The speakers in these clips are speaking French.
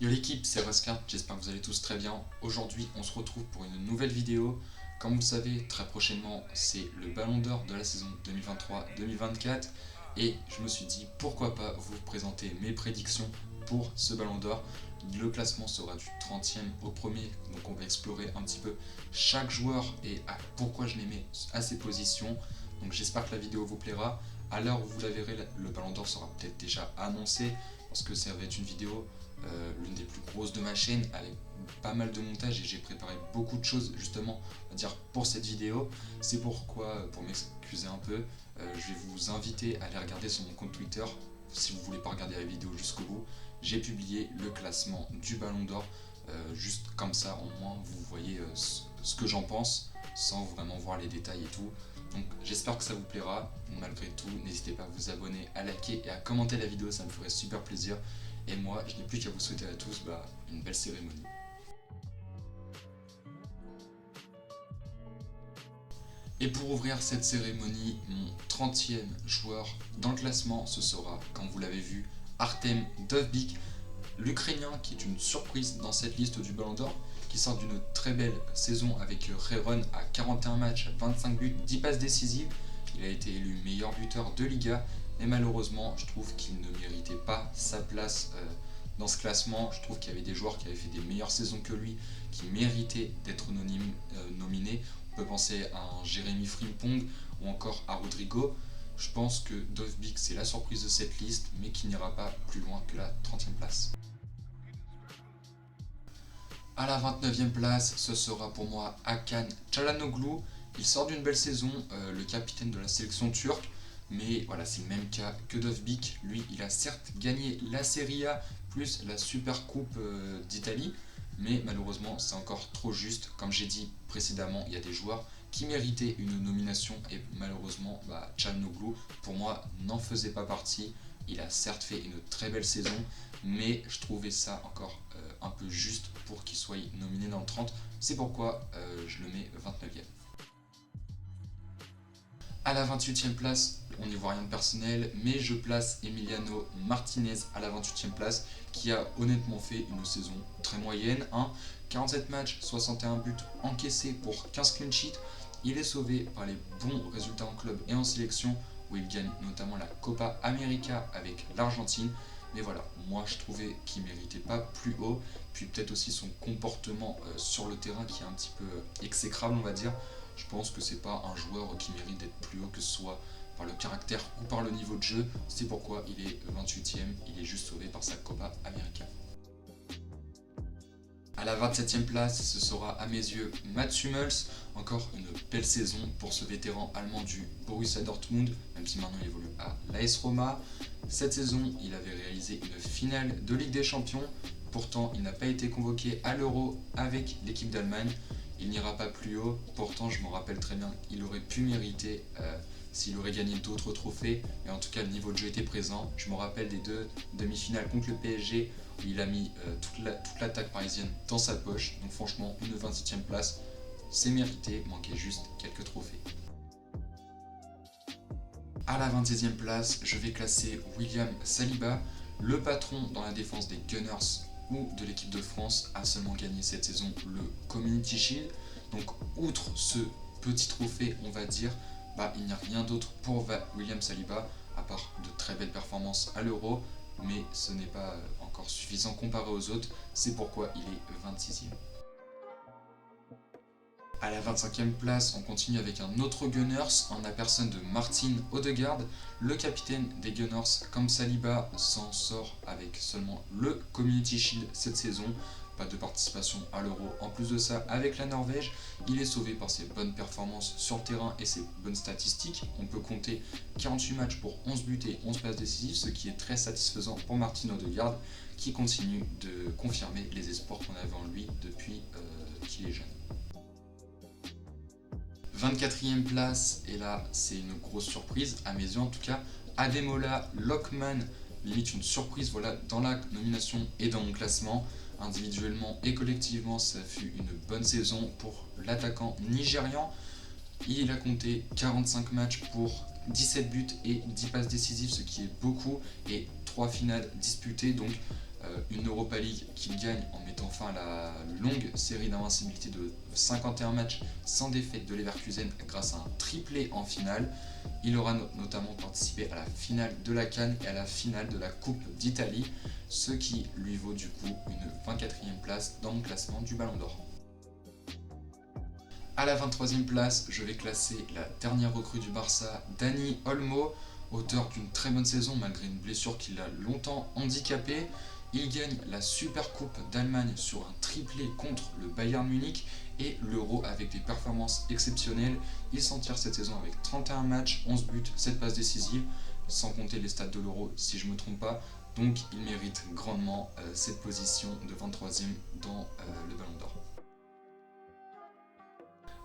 Yo l'équipe, c'est Ruscard, j'espère que vous allez tous très bien. Aujourd'hui, on se retrouve pour une nouvelle vidéo. Comme vous le savez, très prochainement, c'est le Ballon d'Or de la saison 2023-2024. Et je me suis dit, pourquoi pas vous présenter mes prédictions pour ce Ballon d'Or. Le classement sera du 30e au 1er, donc on va explorer un petit peu chaque joueur et pourquoi je les mets à ces positions. Donc j'espère que la vidéo vous plaira. À l'heure où vous la verrez, le Ballon d'Or sera peut-être déjà annoncé, parce que ça va être une vidéo l'une des plus grosses de ma chaîne avec pas mal de montage et j'ai préparé beaucoup de choses justement à dire pour cette vidéo. C'est pourquoi, pour m'excuser un peu, je vais vous inviter à aller regarder sur mon compte Twitter. Si vous voulez pas regarder la vidéo jusqu'au bout, j'ai publié le classement du Ballon d'Or, juste comme ça au moins vous voyez ce que j'en pense sans vraiment voir les détails et tout. Donc j'espère que ça vous plaira. Malgré tout, n'hésitez pas à vous abonner, à liker et à commenter la vidéo, ça me ferait super plaisir. Et moi, je n'ai plus qu'à vous souhaiter à tous une belle cérémonie. Et pour ouvrir cette cérémonie, mon 30e joueur dans le classement, ce sera, comme vous l'avez vu, Artem Dovbyk, l'Ukrainien qui est une surprise dans cette liste du Ballon d'Or, qui sort d'une très belle saison avec Rayron à 41 matchs, 25 buts, 10 passes décisives. Il a été élu meilleur buteur de Liga, mais malheureusement, je trouve qu'il ne méritait pas sa place dans ce classement. Je trouve qu'il y avait des joueurs qui avaient fait des meilleures saisons que lui, qui méritaient d'être nominés. On peut penser à un Jérémy Frimpong ou encore à Rodrigo. Je pense que Dovbyk c'est la surprise de cette liste, mais qui n'ira pas plus loin que la 30e place. À la 29e place, ce sera pour moi Hakan Çalhanoğlu. Il sort d'une belle saison, le capitaine de la sélection turque, mais voilà, c'est le même cas que Dovbyk. Lui, il a certes gagné la Serie A plus la Super Coupe d'Italie, mais malheureusement, c'est encore trop juste. Comme j'ai dit précédemment, il y a des joueurs qui méritaient une nomination et malheureusement, Çalhanoğlu, pour moi, n'en faisait pas partie. Il a certes fait une très belle saison, mais je trouvais ça encore un peu juste pour qu'il soit nominé dans le 30. C'est pourquoi je le mets 29e. À la 28e place, on n'y voit rien de personnel, mais je place Emiliano Martinez à la 28e place, qui a honnêtement fait une saison très moyenne. 47 matchs, 61 buts encaissés pour 15 clean sheets. Il est sauvé par les bons résultats en club et en sélection, où il gagne notamment la Copa América avec l'Argentine. Mais voilà, moi je trouvais qu'il ne méritait pas plus haut. Puis peut-être aussi son comportement sur le terrain qui est un petit peu exécrable, on va dire. Je pense que c'est pas un joueur qui mérite d'être plus haut, que ce soit par le caractère ou par le niveau de jeu. C'est pourquoi il est 28e, il est juste sauvé par sa Copa América. À la 27e place, ce sera à mes yeux Mats Hummels. Encore une belle saison pour ce vétéran allemand du Borussia Dortmund, même si maintenant il évolue à l'AS Roma. Cette saison, il avait réalisé une finale de Ligue des Champions. Pourtant, il n'a pas été convoqué à l'Euro avec l'équipe d'Allemagne. Il n'ira pas plus haut, pourtant je me rappelle très bien qu'il aurait pu mériter s'il aurait gagné d'autres trophées, mais en tout cas le niveau de jeu était présent. Je me rappelle des deux demi-finales contre le PSG où il a mis toute l'attaque parisienne dans sa poche, donc franchement une 27e place, c'est mérité, manquait juste quelques trophées. À la 26e place, je vais classer William Saliba, le patron dans la défense des Gunners ou de l'équipe de France, a seulement gagné cette saison le Community Shield. Donc outre ce petit trophée, on va dire, il n'y a rien d'autre pour William Saliba, à part de très belles performances à l'Euro, mais ce n'est pas encore suffisant comparé aux autres, c'est pourquoi il est 26e. À la 25e place, on continue avec un autre Gunners, en la personne de Martin Odegaard. Le capitaine des Gunners, comme Saliba, s'en sort avec seulement le Community Shield cette saison. Pas de participation à l'Euro. En plus de ça, avec la Norvège, il est sauvé par ses bonnes performances sur le terrain et ses bonnes statistiques. On peut compter 48 matchs pour 11 buts et 11 passes décisives, ce qui est très satisfaisant pour Martin Odegaard, qui continue de confirmer les espoirs qu'on avait en lui depuis qu'il est jeune. 24e place, et là c'est une grosse surprise, à mes yeux en tout cas, Ademola Lookman, limite une surprise voilà, dans la nomination et dans mon classement. Individuellement et collectivement, ça fut une bonne saison pour l'attaquant nigérian. Il a compté 45 matchs pour 17 buts et 10 passes décisives, ce qui est beaucoup, et 3 finales disputées, donc une Europa League qu'il gagne en mettant fin à la longue série d'invincibilité de 51 matchs sans défaite de Leverkusen grâce à un triplé en finale. Il aura notamment participé à la finale de la CAN et à la finale de la Coupe d'Italie, ce qui lui vaut du coup une 24e place dans mon classement du Ballon d'Or. À la 23e place, je vais classer la dernière recrue du Barça, Dani Olmo, auteur d'une très bonne saison malgré une blessure qui l'a longtemps handicapé. Il gagne la Super Coupe d'Allemagne sur un triplé contre le Bayern Munich et l'Euro avec des performances exceptionnelles. Il s'en tire cette saison avec 31 matchs, 11 buts, 7 passes décisives, sans compter les stats de l'Euro si je ne me trompe pas. Donc il mérite grandement cette position de 23e dans le Ballon d'Or.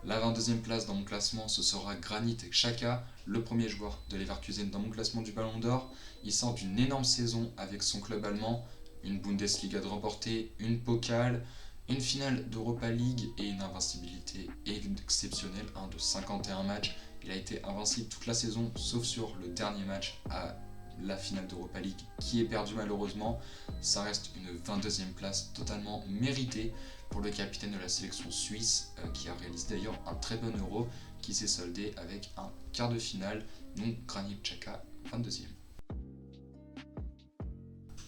La 22e place dans mon classement, ce sera Granit Xhaka, le premier joueur de Leverkusen dans mon classement du Ballon d'Or. Il sort d'une énorme saison avec son club allemand, une Bundesliga de remporter, une Pokal, une finale d'Europa League et une invincibilité exceptionnelle de 51 matchs. Il a été invincible toute la saison, sauf sur le dernier match à la finale d'Europa League qui est perdue malheureusement. Ça reste une 22e place totalement méritée pour le capitaine de la sélection suisse qui a réalisé d'ailleurs un très bon Euro qui s'est soldé avec un quart de finale, donc Granit Xhaka 22e.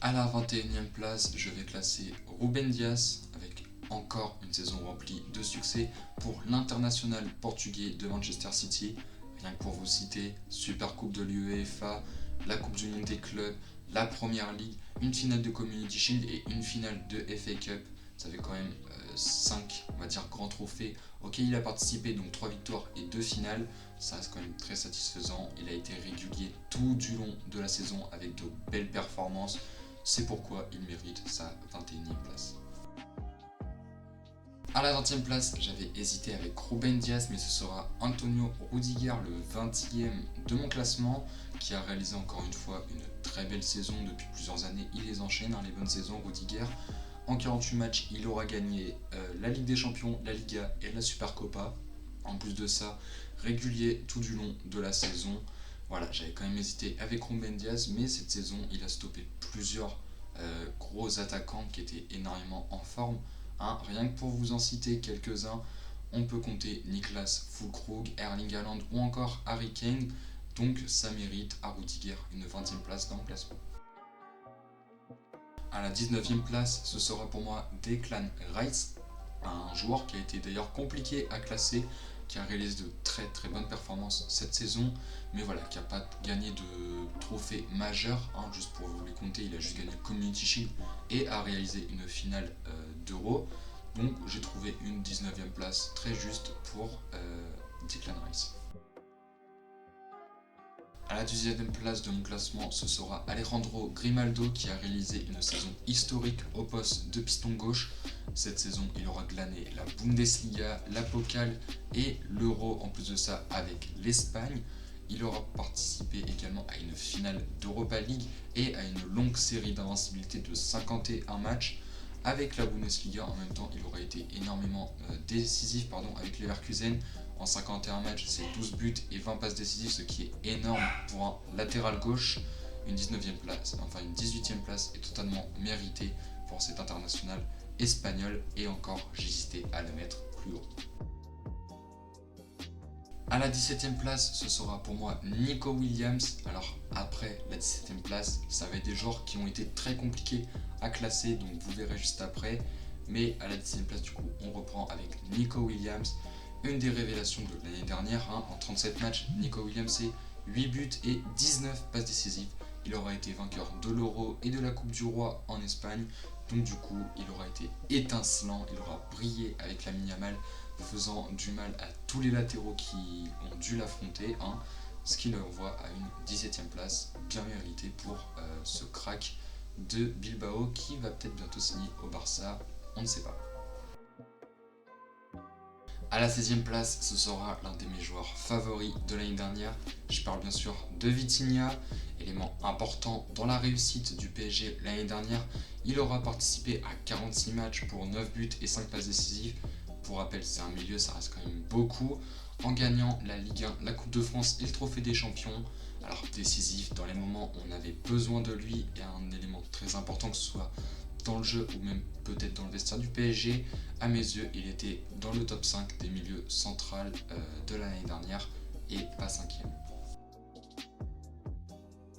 À la 21e place, je vais classer Ruben Dias avec encore une saison remplie de succès pour l'international portugais de Manchester City. Rien que pour vous citer, Super Coupe de l'UEFA, la Coupe du Monde des clubs, la Première Ligue, une finale de Community Shield et une finale de FA Cup. Ça fait quand même 5 grands trophées auxquels il a participé, donc 3 victoires et 2 finales. Ça reste quand même très satisfaisant. Il a été régulier tout du long de la saison avec de belles performances. C'est pourquoi il mérite sa 21e place. À la 20e place, j'avais hésité avec Ruben Dias, mais ce sera Antonio Rudiger, le 20e de mon classement, qui a réalisé encore une fois une très belle saison depuis plusieurs années. Il les enchaîne, les bonnes saisons, Rudiger. En 48 matchs, il aura gagné la Ligue des Champions, la Liga et la Supercopa. En plus de ça, régulier tout du long de la saison. Voilà, j'avais quand même hésité avec Ruben Dias, mais cette saison, il a stoppé plusieurs gros attaquants qui étaient énormément en forme. Rien que pour vous en citer quelques-uns, on peut compter Niklas Füllkrug, Erling Haaland ou encore Harry Kane. Donc ça mérite à Rudiger une 20e place dans le classement. À la 19e place, ce sera pour moi Declan Rice, un joueur qui a été d'ailleurs compliqué à classer, qui a réalisé de très bonnes performances cette saison, mais voilà, qui n'a pas gagné de trophée majeur. Juste pour vous les compter, il a juste gagné le Community Shield et a réalisé une finale d'Euro. Donc j'ai trouvé une 19e place très juste pour Declan Rice. À la 10e place de mon classement, ce sera Alejandro Grimaldo qui a réalisé une saison historique au poste de piston gauche. Cette saison, il aura glané la Bundesliga, la Pokal et l'Euro en plus de ça avec l'Espagne. Il aura participé également à une finale d'Europa League et à une longue série d'invincibilité de 51 matchs. Avec la Bundesliga, en même temps, il aura été énormément décisif avec Leverkusen. En 51 matchs, c'est 12 buts et 20 passes décisives, ce qui est énorme pour un latéral gauche. Une 18e place est totalement méritée pour cet international espagnol. Et encore, j'hésitais à le mettre plus haut. À la 17e place, ce sera pour moi Nico Williams. Alors après la 17e place, ça va être des joueurs qui ont été très compliqués à classer, donc vous verrez juste après. Mais à la 17e place, du coup, on reprend avec Nico Williams. Une des révélations de l'année dernière, en 37 matchs, Nico Williams c'est 8 buts et 19 passes décisives. Il aura été vainqueur de l'Euro et de la Coupe du Roi en Espagne, donc du coup il aura été étincelant, il aura brillé avec Lamine Yamal, faisant du mal à tous les latéraux qui ont dû l'affronter, ce qui le renvoie à une 17e place bien méritée pour ce crack de Bilbao qui va peut-être bientôt signer au Barça, on ne sait pas. À la 16e place, ce sera l'un de mes joueurs favoris de l'année dernière. Je parle bien sûr de Vitinha, élément important dans la réussite du PSG l'année dernière. Il aura participé à 46 matchs pour 9 buts et 5 passes décisives. Pour rappel, c'est un milieu, ça reste quand même beaucoup. En gagnant la Ligue 1, la Coupe de France et le Trophée des Champions. Alors décisif dans les moments où on avait besoin de lui et un élément très important, que ce soit dans le jeu ou même peut-être dans le vestiaire du PSG, à mes yeux, il était dans le top 5 des milieux centrales de l'année dernière et pas 5e.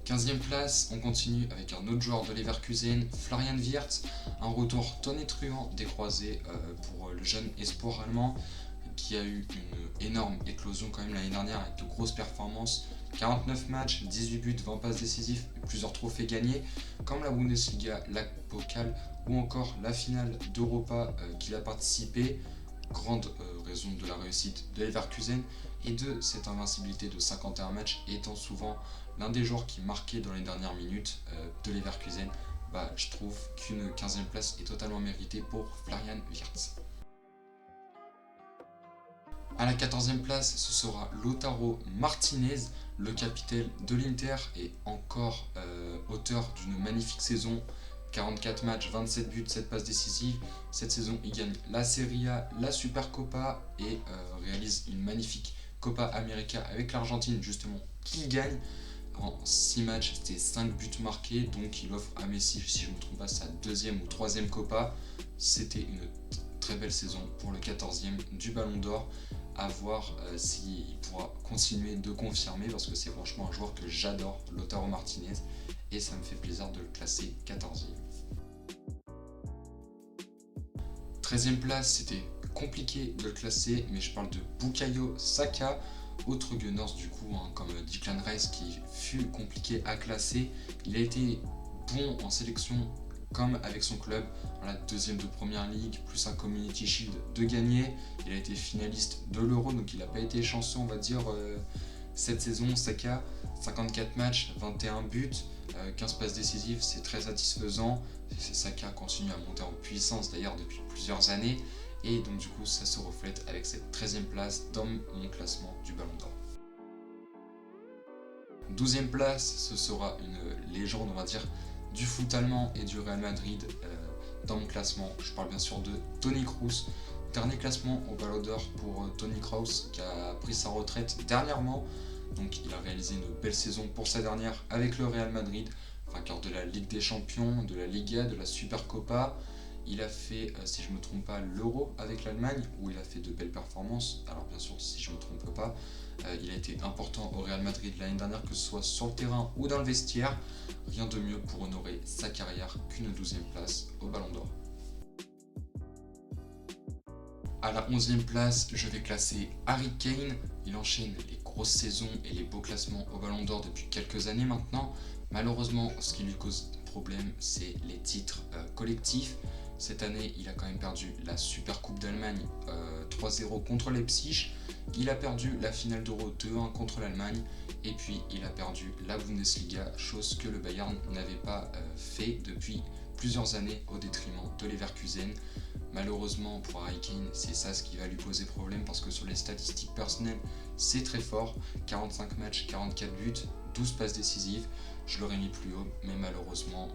15e place, on continue avec un autre joueur de Leverkusen, Florian Wirtz, un retour tonitruant des croisés pour le jeune espoir allemand qui a eu une énorme éclosion quand même l'année dernière avec de grosses performances. 49 matchs, 18 buts, 20 passes décisives, plusieurs trophées gagnés, comme la Bundesliga, la Pokal ou encore la finale d'Europa qu'il a participé. Grande raison de la réussite de Leverkusen et de cette invincibilité de 51 matchs, étant souvent l'un des joueurs qui marquait dans les dernières minutes de Leverkusen. Je trouve qu'une 15e place est totalement méritée pour Florian Wirtz. À la 14e place, ce sera Lautaro Martinez, le capitaine de l'Inter et encore auteur d'une magnifique saison. 44 matchs, 27 buts, 7 passes décisives. Cette saison, il gagne la Serie A, la Supercopa et réalise une magnifique Copa América avec l'Argentine, justement, qu'il gagne. En 6 matchs, c'était 5 buts marqués, donc il offre à Messi, si je ne me trompe pas, sa 2e ou 3e Copa. C'était une très belle saison pour le 14e du Ballon d'Or. À voir s'il pourra continuer de confirmer, parce que c'est franchement un joueur que j'adore, Lautaro Martinez, et ça me fait plaisir de le classer 14e. 13e place, c'était compliqué de le classer, mais je parle de Bukayo Saka, autre Gunners du coup, comme Declan Rice qui fut compliqué à classer. Il a été bon en sélection comme avec son club, dans la 2e de Première Ligue, plus un Community Shield de gagner. Il a été finaliste de l'Euro, donc il n'a pas été chanceux, on va dire, cette saison. Saka, 54 matchs, 21 buts, 15 passes décisives, c'est très satisfaisant. Saka continue à monter en puissance d'ailleurs depuis plusieurs années, et donc du coup ça se reflète avec cette 13e place dans mon classement du Ballon d'Or. 12e place, ce sera une légende, on va dire, du foot allemand et du Real Madrid dans mon classement. Je parle bien sûr de Toni Kroos. Dernier classement au Ballon d'Or pour Toni Kroos qui a pris sa retraite dernièrement. Donc il a réalisé une belle saison pour sa dernière avec le Real Madrid, vainqueur de la Ligue des Champions, de la Liga, de la Supercopa. Il a fait, si je ne me trompe pas, l'Euro avec l'Allemagne, où il a fait de belles performances. Alors bien sûr, si je ne me trompe pas, il a été important au Real Madrid l'année dernière, que ce soit sur le terrain ou dans le vestiaire. Rien de mieux pour honorer sa carrière qu'une 12e place au Ballon d'Or. À la 11e place, je vais classer Harry Kane. Il enchaîne les grosses saisons et les beaux classements au Ballon d'Or depuis quelques années maintenant. Malheureusement, ce qui lui cause problème, c'est les titres collectifs. Cette année, il a quand même perdu la Super Coupe d'Allemagne 3-0 contre Leipzig. Il a perdu la finale d'Euro 2-1 contre l'Allemagne. Et puis, il a perdu la Bundesliga, chose que le Bayern n'avait pas fait depuis plusieurs années au détriment de Leverkusen. Malheureusement pour Harry Kane, c'est ça ce qui va lui poser problème, parce que sur les statistiques personnelles, c'est très fort. 45 matchs, 44 buts, 12 passes décisives. Je l'aurais mis plus haut, mais malheureusement,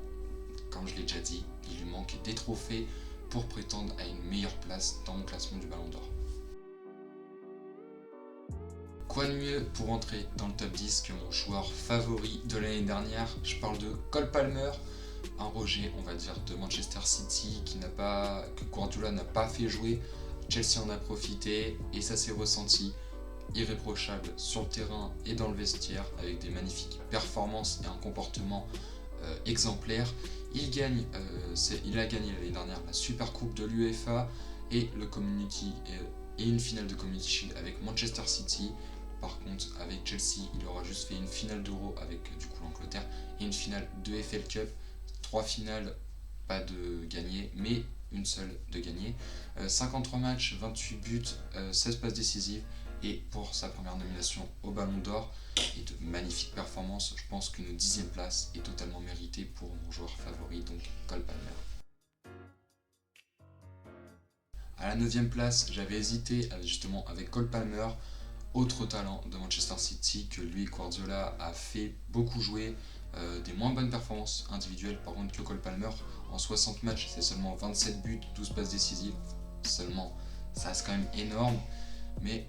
comme je l'ai déjà dit, il lui manque des trophées pour prétendre à une meilleure place dans mon classement du Ballon d'Or. Quoi de mieux pour entrer dans le top 10 que mon joueur favori de l'année dernière? Je parle de Cole Palmer, un rejet, on va dire, de Manchester City que Guardiola n'a pas fait jouer. Chelsea en a profité et ça s'est ressenti. Irréprochable sur le terrain et dans le vestiaire, avec des magnifiques performances et un comportement exemplaire. Il a gagné l'année dernière la Super Coupe de l'UEFA et une finale de Community Shield avec Manchester City. Par contre, avec Chelsea, il aura juste fait une finale d'Euro avec du coup l'Angleterre et une finale de FL Cup. 3 finales, pas de gagné, mais une seule de gagnée. 53 matchs, 28 buts, 16 passes décisives. Et pour sa première nomination au Ballon d'Or et de magnifiques performances, je pense qu'une 10e place est totalement méritée pour mon joueur favori, donc Cole Palmer. À la 9e place, j'avais hésité justement avec Cole Palmer, autre talent de Manchester City que lui, Guardiola, a fait beaucoup jouer. Des moins bonnes performances individuelles par contre que Cole Palmer. En 60 matchs, c'est seulement 27 buts, 12 passes décisives. Seulement, ça reste quand même énorme. Mais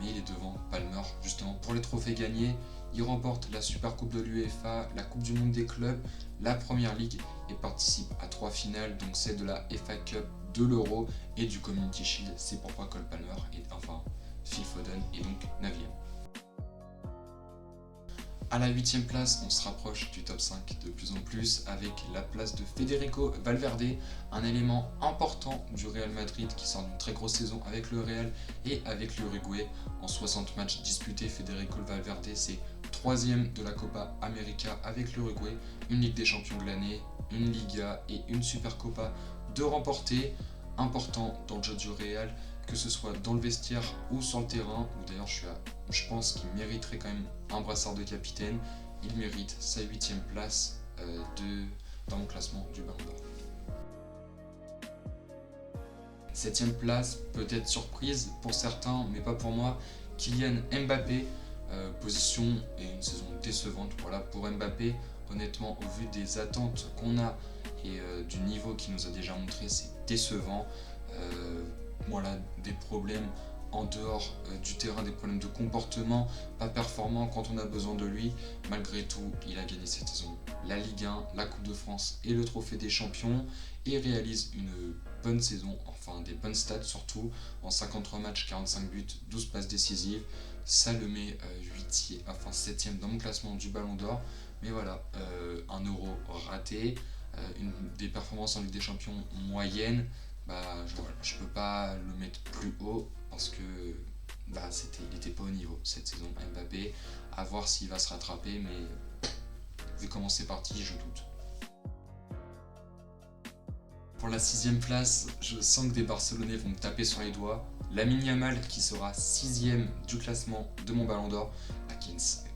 il est devant Palmer justement pour les trophées gagnés. Il remporte la Super Coupe de l'UEFA, la Coupe du Monde des clubs, la Première Ligue et participe à 3 finales, donc celle de la FA Cup, de l'Euro et du Community Shield. C'est pourquoi Phil Foden est donc 9e. À la 8e place, on se rapproche du top 5 de plus en plus avec la place de Federico Valverde, un élément important du Real Madrid qui sort d'une très grosse saison avec le Real et avec l'Uruguay. En 60 matchs disputés, Federico Valverde c'est 3e de la Copa América avec l'Uruguay, une Ligue des Champions de l'année, une Liga et une Supercopa de remporter. Important dans le jeu du Real, que ce soit dans le vestiaire ou sur le terrain, où d'ailleurs je pense qu'il mériterait quand même un brassard de capitaine. Il mérite sa 8e place dans mon classement du Ballon d'Or. 7e place, peut-être surprise pour certains, mais pas pour moi, Kylian Mbappé, position et une saison décevante pour Mbappé. Honnêtement, au vu des attentes qu'on a et du niveau qu'il nous a déjà montré, c'est décevant. Des problèmes en dehors du terrain, des problèmes de comportement, pas performant quand on a besoin de lui. Malgré tout, il a gagné cette saison la Ligue 1, la Coupe de France et le Trophée des Champions et réalise une bonne saison, enfin des bonnes stats surtout, en 53 matchs, 45 buts, 12 passes décisives. Ça le met 7e dans mon classement du Ballon d'Or. Mais voilà, un Euro raté, des performances en Ligue des Champions moyennes. Je peux pas le mettre plus haut parce que il était pas au niveau cette saison Mbappé. À voir s'il va se rattraper, mais vu comment c'est parti, je doute. Pour la 6e place, je sens que des Barcelonais vont me taper sur les doigts. Lamine Yamal qui sera 6e du classement de mon Ballon d'Or,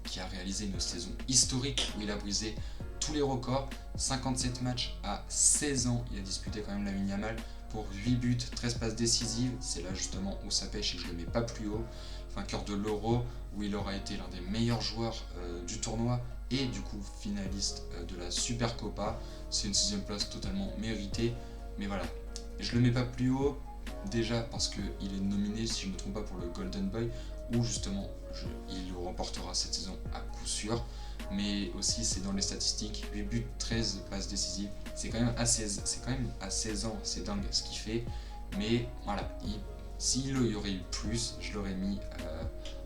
qui a réalisé une saison historique où il a brisé tous les records. 57 matchs à 16 ans, il a disputé quand même Lamine Yamal pour 8 buts, 13 passes décisives. C'est là justement où ça pêche et je ne le mets pas plus haut. Vainqueur de l'Euro où il aura été l'un des meilleurs joueurs du tournoi et du coup finaliste de la Supercopa. C'est une 6e place totalement méritée. Mais voilà, je le mets pas plus haut déjà parce qu'il est nominé, si je ne me trompe pas, pour le Golden Boy où justement il le remportera cette saison à coup sûr. Mais aussi c'est dans les statistiques, 8 buts, 13 passes décisives, c'est quand même à 16 ans, c'est dingue ce qu'il fait. Mais voilà, s'il y aurait eu plus, je l'aurais mis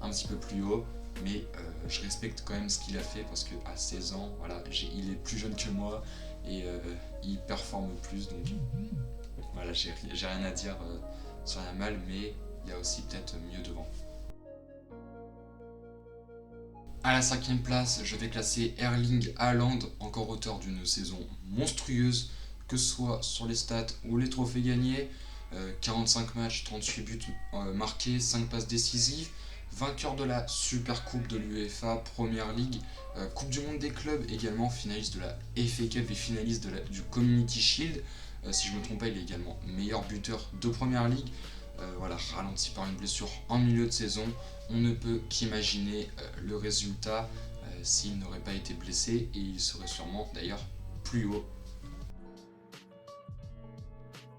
un petit peu plus haut. Mais je respecte quand même ce qu'il a fait parce qu'à 16 ans, il est plus jeune que moi et il performe plus. Donc voilà, j'ai rien à dire sur Yamal, mais il y a aussi peut-être mieux devant. À la 5e place, je vais classer Erling Haaland, encore auteur d'une saison monstrueuse, que ce soit sur les stats ou les trophées gagnés. 45 matchs, 38 buts marqués, 5 passes décisives. Vainqueur de la Super Coupe de l'UEFA, Première Ligue, Coupe du Monde des clubs également, finaliste de la FA Cup et finaliste du Community Shield. Si je ne me trompe pas, il est également meilleur buteur de Première Ligue. Ralenti par une blessure en milieu de saison. On ne peut qu'imaginer le résultat s'il n'aurait pas été blessé et il serait sûrement d'ailleurs plus haut.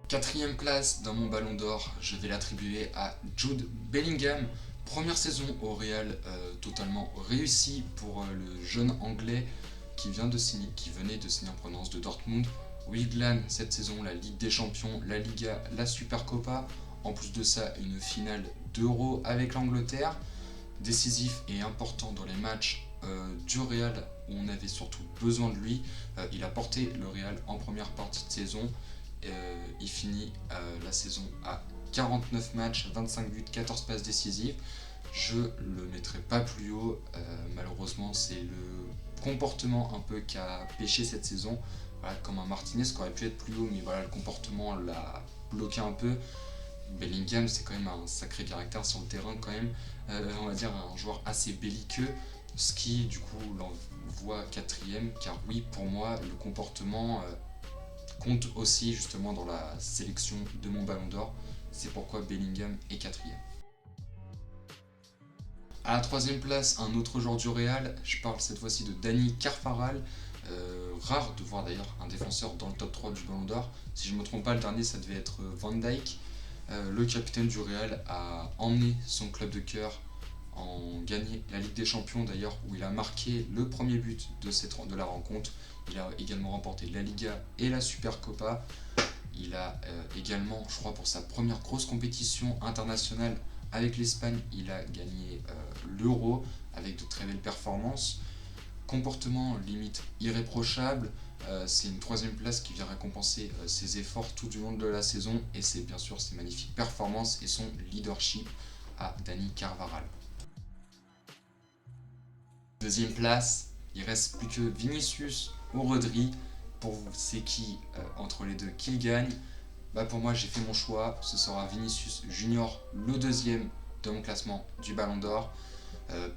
4e place dans mon Ballon d'Or, je vais l'attribuer à Jude Bellingham. Première saison au Real totalement réussie pour le jeune anglais qui venait de signer en provenance de Dortmund. Wigan cette saison, la Ligue des Champions, la Liga, la Supercopa. En plus de ça, une finale d'Euro avec l'Angleterre. Décisif et important dans les matchs du Real où on avait surtout besoin de lui. Il a porté le Real en première partie de saison. Il finit la saison à 49 matchs, 25 buts, 14 passes décisives. Je le mettrai pas plus haut. Malheureusement, c'est le comportement un peu qui a pêché cette saison. Comme un Martinez qui aurait pu être plus haut, mais le comportement l'a bloqué un peu. Bellingham, c'est quand même un sacré caractère sur le terrain quand même. On va dire un joueur assez belliqueux, ce qui du coup l'envoie 4e, car oui, pour moi, le comportement compte aussi justement dans la sélection de mon Ballon d'Or. C'est pourquoi Bellingham est 4e. À la 3e place, un autre joueur du Real, je parle cette fois-ci de Dani Carvajal. Rare de voir d'ailleurs un défenseur dans le top 3 du Ballon d'Or. Si je ne me trompe pas, le dernier ça devait être Van Dijk. Le capitaine du Real a emmené son club de cœur gagné la Ligue des Champions d'ailleurs, où il a marqué le premier but de la rencontre. Il a également remporté la Liga et la Supercopa. Il a également, je crois, pour sa première grosse compétition internationale avec l'Espagne, il a gagné l'Euro avec de très belles performances. Comportement limite irréprochable, c'est une troisième place qui vient récompenser ses efforts tout du long de la saison, et c'est bien sûr ses magnifiques performances et son leadership à Dani Carvajal. Deuxième place, il reste plus que Vinicius ou Rodri. Pour vous, c'est qui entre les deux qui gagne? Pour moi, j'ai fait mon choix. Ce sera Vinicius Junior, le deuxième de mon classement du Ballon d'Or.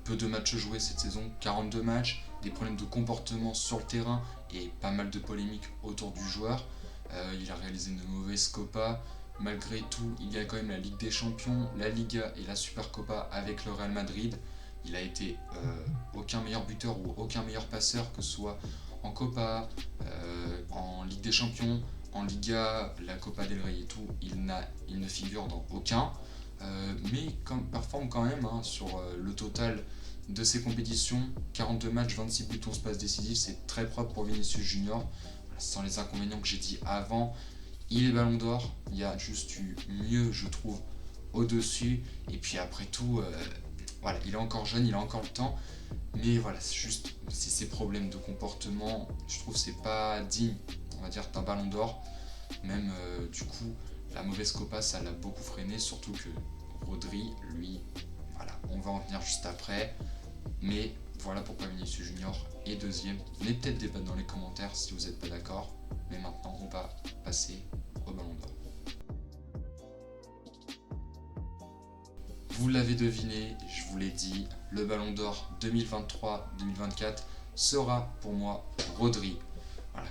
Peu de matchs joués cette saison, 42 matchs, des problèmes de comportement sur le terrain et pas mal de polémiques autour du joueur. Il a réalisé une mauvaise Copa. Malgré tout, il y a quand même la Ligue des Champions, la Liga et la Supercopa avec le Real Madrid. Il a été aucun meilleur buteur ou aucun meilleur passeur, que ce soit en Copa, en Ligue des Champions, en Liga, la Copa del Rey et tout. Il ne figure dans aucun. Mais performe quand même sur le total de ses compétitions. 42 matchs, 26 buts, 11 passes décisives, c'est très propre pour Vinicius Junior. Sans les inconvénients que j'ai dit avant, il est Ballon d'Or. Il y a juste eu mieux, je trouve, au-dessus. Et puis après tout, voilà, il est encore jeune, il a encore le temps. Mais voilà, c'est ces problèmes de comportement, je trouve que c'est pas digne, on va dire, d'un Ballon d'Or. Même du coup, la mauvaise Copa, ça l'a beaucoup freiné, surtout que Rodri, lui, voilà, on va en venir juste après. Mais voilà pourquoi Vinicius Junior est deuxième. Venez peut-être débattre dans les commentaires si vous n'êtes pas d'accord. Mais maintenant, on va passer au Ballon d'Or. Vous l'avez deviné, je vous l'ai dit, le Ballon d'Or 2023-2024 sera pour moi Rodri. Voilà,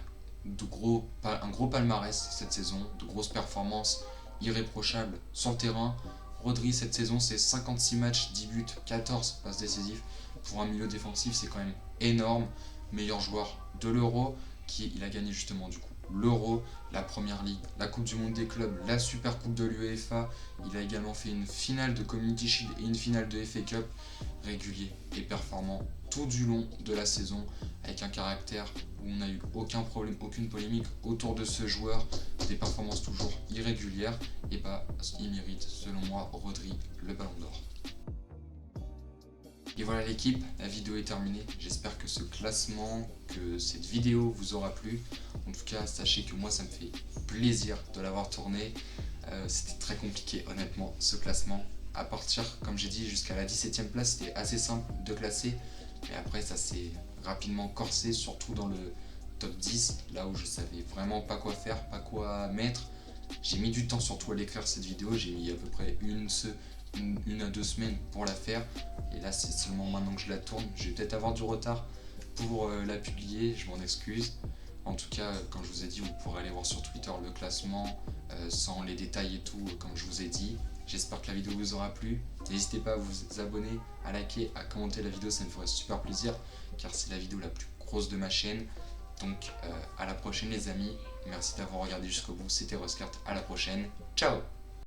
un gros palmarès cette saison, de grosses performances irréprochables sur le terrain. Rodri cette saison, c'est 56 matchs, 10 buts, 14 passes décisives. Pour un milieu défensif, c'est quand même énorme. Meilleur joueur de l'Euro, il a gagné justement du coup l'Euro, la Première Ligue, la Coupe du Monde des clubs, la Super Coupe de l'UEFA. Il a également fait une finale de Community Shield et une finale de FA Cup. Régulier et performant tout du long de la saison, avec un caractère où on n'a eu aucun problème, aucune polémique autour de ce joueur, des performances toujours irrégulières, et il mérite selon moi, Rodri, le Ballon d'Or. Et voilà l'équipe, la vidéo est terminée. J'espère que ce classement, que cette vidéo vous aura plu. En tout cas, sachez que moi ça me fait plaisir de l'avoir tourné. C'était très compliqué honnêtement ce classement. À partir, comme j'ai dit, jusqu'à la 17e place, c'était assez simple de classer. Mais après ça s'est rapidement corsé, surtout dans le top 10, là où je savais vraiment pas quoi faire, pas quoi mettre. J'ai mis du temps surtout à l'écrire cette vidéo, j'ai mis à peu près une à 2 semaines pour la faire, et là c'est seulement maintenant que je la tourne. Je vais peut-être avoir du retard pour la publier, je m'en excuse. En tout cas, comme je vous ai dit, vous pourrez aller voir sur Twitter le classement sans les détails et tout, comme je vous ai dit. J'espère que la vidéo vous aura plu. N'hésitez pas à vous abonner, à liker, à commenter la vidéo, ça me ferait super plaisir, car c'est la vidéo la plus grosse de ma chaîne. Donc à la prochaine les amis, merci d'avoir regardé jusqu'au bout, c'était Roscart, à la prochaine, ciao.